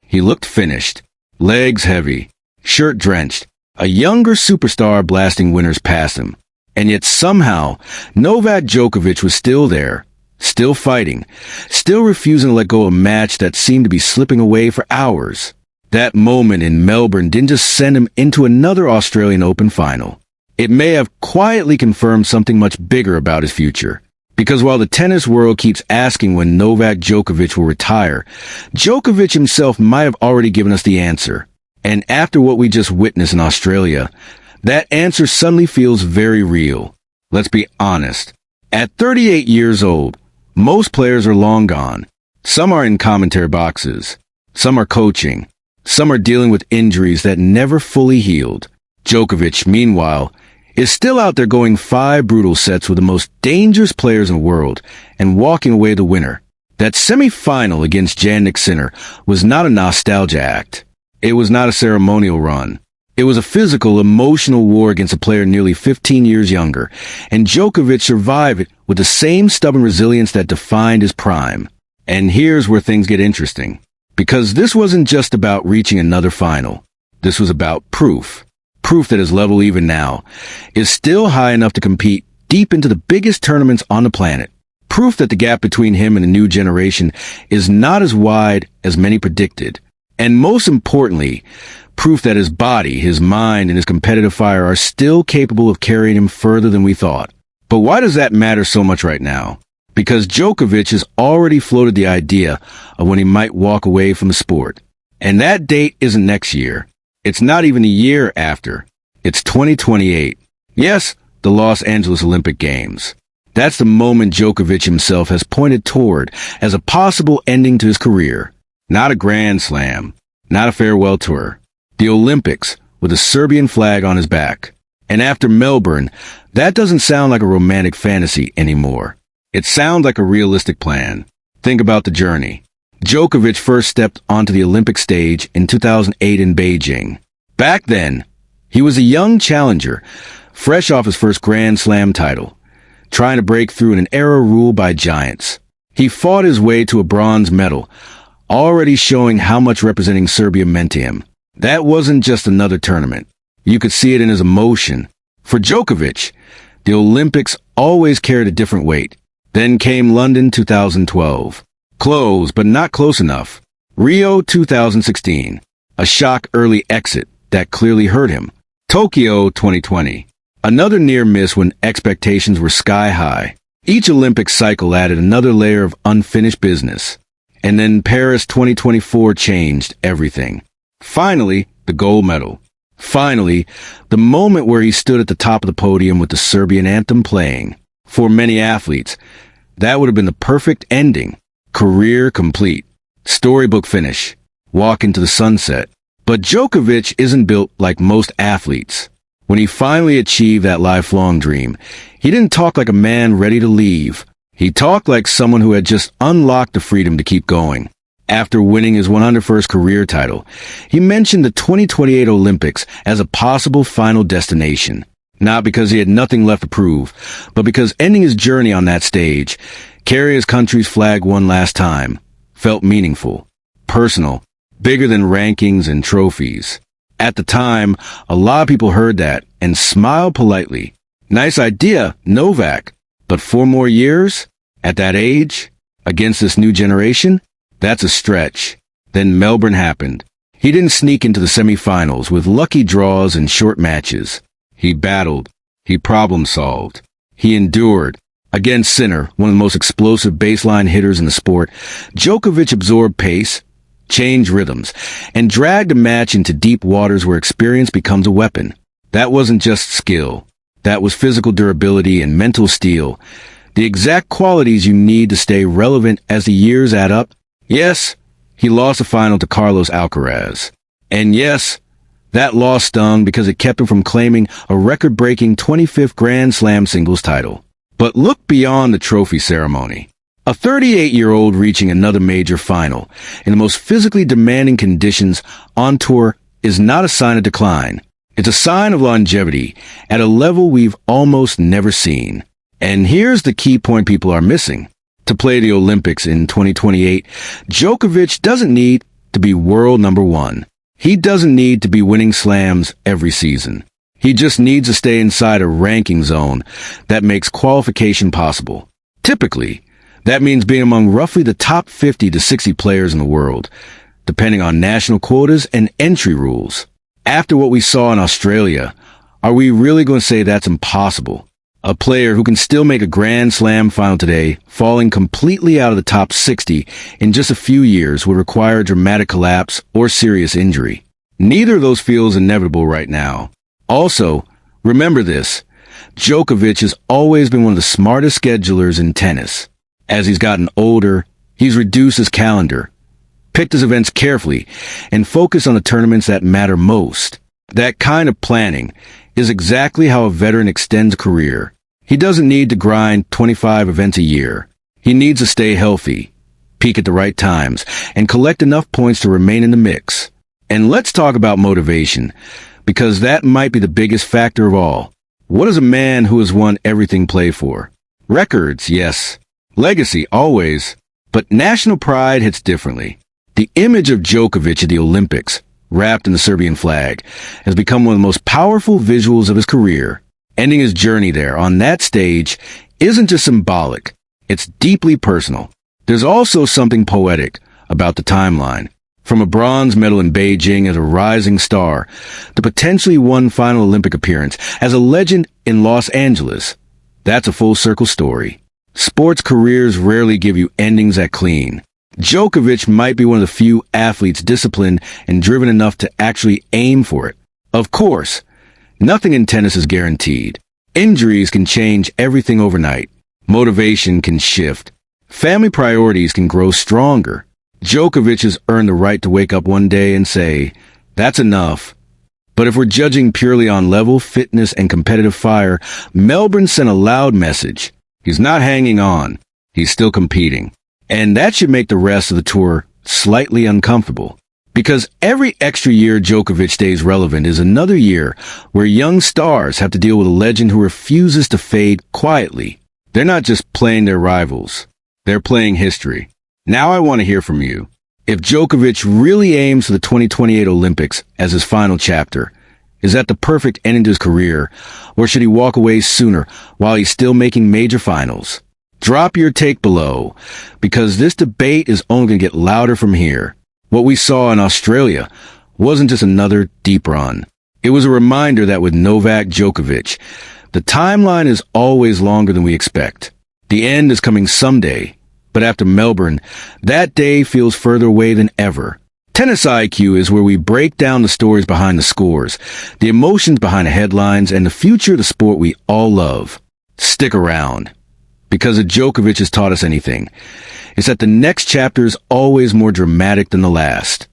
He looked finished, legs heavy, shirt drenched, a younger superstar blasting winners past him. And yet somehow, Novak Djokovic was still there, still fighting, still refusing to let go of a match that seemed to be slipping away for hours. That moment in Melbourne didn't just send him into another Australian Open final. It may have quietly confirmed something much bigger about his future. Because while the tennis world keeps asking when Novak Djokovic will retire, Djokovic himself might have already given us the answer. And after what we just witnessed in Australia, that answer suddenly feels very real. Let's be honest. At 38 years old, most players are long gone. Some are in commentary boxes. Some are coaching. Some are dealing with injuries that never fully healed. Djokovic, meanwhile, is still out there going 5 brutal sets with the most dangerous players in the world and walking away the winner. That semi-final against Jannik Sinner was not a nostalgia act. It was not a ceremonial run. It was a physical, emotional war against a player nearly 15 years younger, and Djokovic survived it with the same stubborn resilience that defined his prime. And here's where things get interesting. Because this wasn't just about reaching another final. This was about proof. Proof that his level even now is still high enough to compete deep into the biggest tournaments on the planet. Proof that the gap between him and the new generation is not as wide as many predicted. And most importantly, proof that his body, his mind, and his competitive fire are still capable of carrying him further than we thought. But why does that matter so much right now? Because Djokovic has already floated the idea of when he might walk away from the sport. And that date isn't next year. It's not even a year after. It's 2028. Yes, the Los Angeles Olympic Games. That's the moment Djokovic himself has pointed toward as a possible ending to his career. Not a Grand Slam. Not a farewell tour. The Olympics, with a Serbian flag on his back. And after Melbourne, that doesn't sound like a romantic fantasy anymore. It sounds like a realistic plan. Think about the journey. Djokovic first stepped onto the Olympic stage in 2008 in Beijing. Back then, he was a young challenger, fresh off his first Grand Slam title, trying to break through in an era ruled by giants. He fought his way to a bronze medal, already showing how much representing Serbia meant to him. That wasn't just another tournament. You could see it in his emotion. For Djokovic, the Olympics always carried a different weight. Then came London 2012. Close, but not close enough. Rio 2016. A shock early exit that clearly hurt him. Tokyo 2020. Another near miss when expectations were sky high. Each Olympic cycle added another layer of unfinished business. And then Paris 2024 changed everything. Finally, the gold medal. Finally, the moment where he stood at the top of the podium with the Serbian anthem playing. For many athletes, that would have been the perfect ending. Career complete. Storybook finish. Walk into the sunset. But Djokovic isn't built like most athletes. When he finally achieved that lifelong dream, he didn't talk like a man ready to leave. He talked like someone who had just unlocked the freedom to keep going. After winning his 101st career title, he mentioned the 2028 Olympics as a possible final destination. Not because he had nothing left to prove, but because ending his journey on that stage, carry his country's flag one last time, felt meaningful, personal, bigger than rankings and trophies. At the time, a lot of people heard that and smiled politely. Nice idea, Novak. But 4 more years? At that age? Against this new generation? That's a stretch. Then Melbourne happened. He didn't sneak into the semifinals with lucky draws and short matches. He battled. He problem-solved. He endured. Against Sinner, one of the most explosive baseline hitters in the sport, Djokovic absorbed pace, changed rhythms, and dragged a match into deep waters where experience becomes a weapon. That wasn't just skill. That was physical durability and mental steel. The exact qualities you need to stay relevant as the years add up. Yes, he lost the final to Carlos Alcaraz. And yes, that loss stung because it kept him from claiming a record-breaking 25th Grand Slam singles title. But look beyond the trophy ceremony. A 38-year-old reaching another major final in the most physically demanding conditions on tour is not a sign of decline. It's a sign of longevity at a level we've almost never seen. And here's the key point people are missing. To play the Olympics in 2028, Djokovic doesn't need to be world number one. He doesn't need to be winning slams every season. He just needs to stay inside a ranking zone that makes qualification possible. Typically, that means being among roughly the top 50 to 60 players in the world, depending on national quotas and entry rules. After what we saw in Australia, are we really going to say that's impossible? A player who can still make a Grand Slam final today, falling completely out of the top 60 in just a few years, would require a dramatic collapse or serious injury. Neither of those feels inevitable right now. Also, remember this, Djokovic has always been one of the smartest schedulers in tennis. As he's gotten older, he's reduced his calendar, picked his events carefully, and focused on the tournaments that matter most. That kind of planning is exactly how a veteran extends a career. He doesn't need to grind 25 events a year. He needs to stay healthy, peak at the right times, and collect enough points to remain in the mix. And let's talk about motivation, because that might be the biggest factor of all. What does a man who has won everything play for? Records, yes. Legacy, always. But national pride hits differently. The image of Djokovic at the Olympics, wrapped in the Serbian flag, has become one of the most powerful visuals of his career. Ending his journey there on that stage isn't just symbolic, it's deeply personal. There's also something poetic about the timeline. From a bronze medal in Beijing as a rising star, to potentially one final Olympic appearance as a legend in Los Angeles. That's a full circle story. Sports careers rarely give you endings that clean. Djokovic might be one of the few athletes disciplined and driven enough to actually aim for it. Of course, nothing in tennis is guaranteed. Injuries can change everything overnight. Motivation can shift. Family priorities can grow stronger. Djokovic has earned the right to wake up one day and say, that's enough. But if we're judging purely on level, fitness, and competitive fire, Melbourne sent a loud message. He's not hanging on. He's still competing. And that should make the rest of the tour slightly uncomfortable. Because every extra year Djokovic stays relevant is another year where young stars have to deal with a legend who refuses to fade quietly. They're not just playing their rivals. They're playing history. Now I want to hear from you. If Djokovic really aims for the 2028 Olympics as his final chapter, is that the perfect ending to his career, or should he walk away sooner while he's still making major finals? Drop your take below, because this debate is only going to get louder from here. What we saw in Australia wasn't just another deep run. It was a reminder that with Novak Djokovic, the timeline is always longer than we expect. The end is coming someday, but after Melbourne, that day feels further away than ever. Tennis IQ is where we break down the stories behind the scores, the emotions behind the headlines, and the future of the sport we all love. Stick around. Because if Djokovic has taught us anything, it's that the next chapter is always more dramatic than the last.